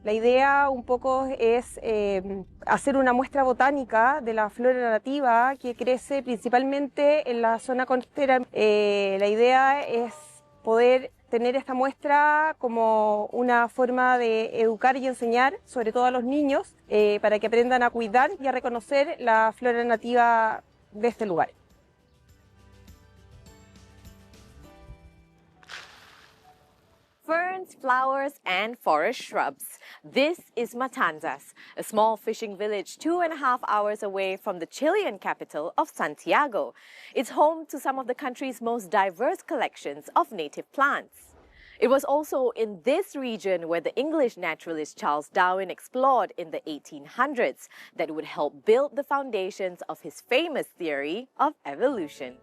La idea un poco es hacer una muestra botánica de la flora nativa que crece principalmente en la zona costera. La idea es poder tener esta muestra como una forma de educar y enseñar, sobre todo a los niños, para que aprendan a cuidar y a reconocer la flora nativa de este lugar. Ferns, flowers, and forest shrubs. This is Matanzas, a small fishing village 2.5 hours away from the Chilean capital of Santiago. It's home to some of the country's most diverse collections of native plants. It was also in this region where the English naturalist Charles Darwin explored in the 1800s that would help build the foundations of his famous theory of evolution.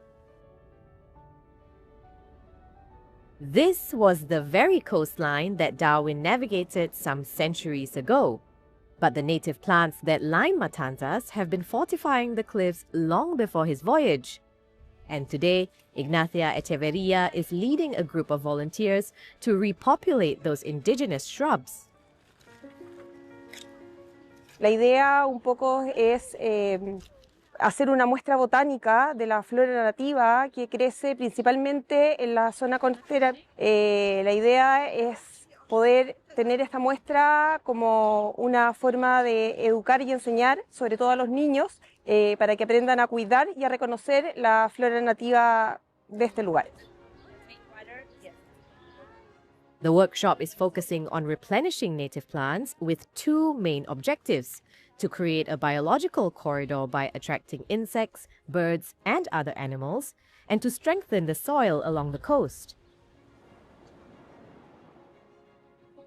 This was the very coastline that Darwin navigated some centuries ago. But the native plants that line Matanzas have been fortifying the cliffs long before his voyage. And today, Ignacii Echeverrii is leading a group of volunteers to repopulate those indigenous shrubs. La idea un poco es hacer una muestra botánica de la flora nativa que crece principalmente en la zona costera. La idea es poder tener esta muestra como una forma de educar y enseñar, sobre todo a los niños, para que aprendan a cuidar y a reconocer la flora nativa de este lugar. The workshop is focusing on replenishing native plants with two main objectives: to create a biological corridor by attracting insects, birds, and other animals, and to strengthen the soil along the coast.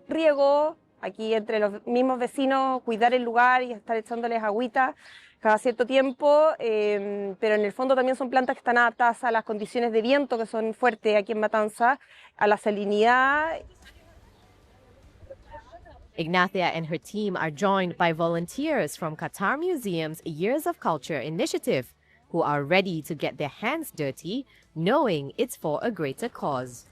Riego, aquí entre los mismos vecinos, cuidar el lugar y estar echándoles agüita cada cierto tiempo, pero en el fondo también son plantas que están adaptadas a las condiciones de viento que son fuertes aquí en Matanzas, a la salinidad. Ignacii and her team are joined by volunteers from Qatar Museums' Years of Culture initiative, who are ready to get their hands dirty, knowing it's for a greater cause.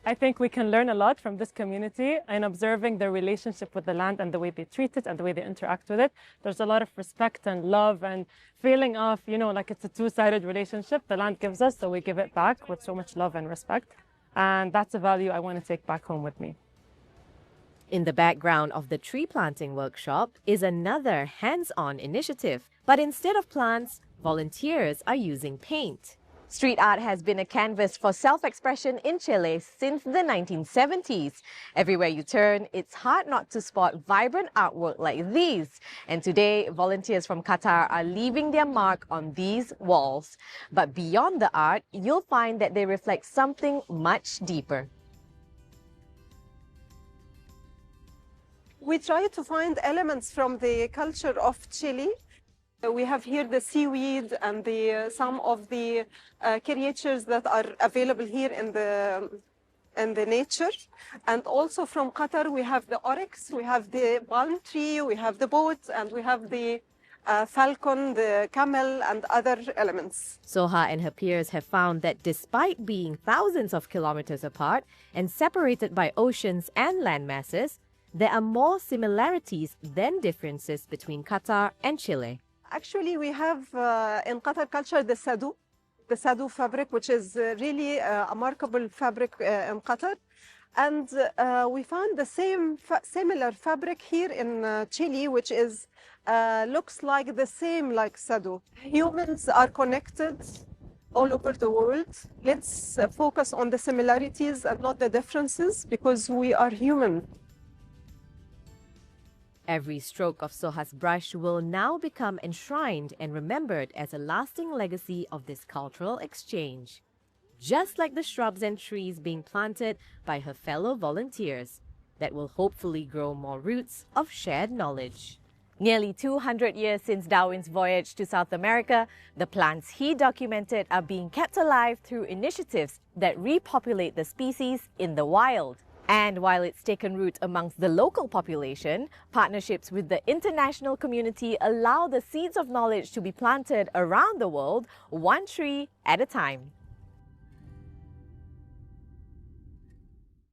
I think we can learn a lot from this community in observing their relationship with the land and the way they treat it and the way they interact with it. There's a lot of respect and love and feeling of, like it's a two-sided relationship. The land gives us, so we give it back with so much love and respect. And that's a value I want to take back home with me. In the background of the tree planting workshop is another hands-on initiative. But instead of plants, volunteers are using paint. Street art has been a canvas for self-expression in Chile since the 1970s. Everywhere you turn, it's hard not to spot vibrant artwork like these. And today, volunteers from Qatar are leaving their mark on these walls. But beyond the art, you'll find that they reflect something much deeper. We try to find elements from the culture of Chile. We have here the seaweed and some of the creatures that are available here in the nature. And also from Qatar, we have the oryx, we have the palm tree, we have the boat, and we have the falcon, the camel, and other elements. Soha and her peers have found that despite being thousands of kilometers apart and separated by oceans and land masses, there are more similarities than differences between Qatar and Chile. Actually, we have in Qatar culture the sadzą fabric, which is really a remarkable fabric in Qatar. And we found the similar fabric here in Chile, which is looks like the same like sadzą. Humans are connected all over the world. Let's focus on the similarities and not the differences, because we are human. Every stroke of Soha's brush will now become enshrined and remembered as a lasting legacy of this cultural exchange, just like the shrubs and trees being planted by her fellow volunteers that will hopefully grow more roots of shared knowledge. Nearly 200 years since Darwin's voyage to South America, the plants he documented are being kept alive through initiatives that repopulate the species in the wild. And while it's taken root amongst the local population, partnerships with the international community allow the seeds of knowledge to be planted around the world, one tree at a time.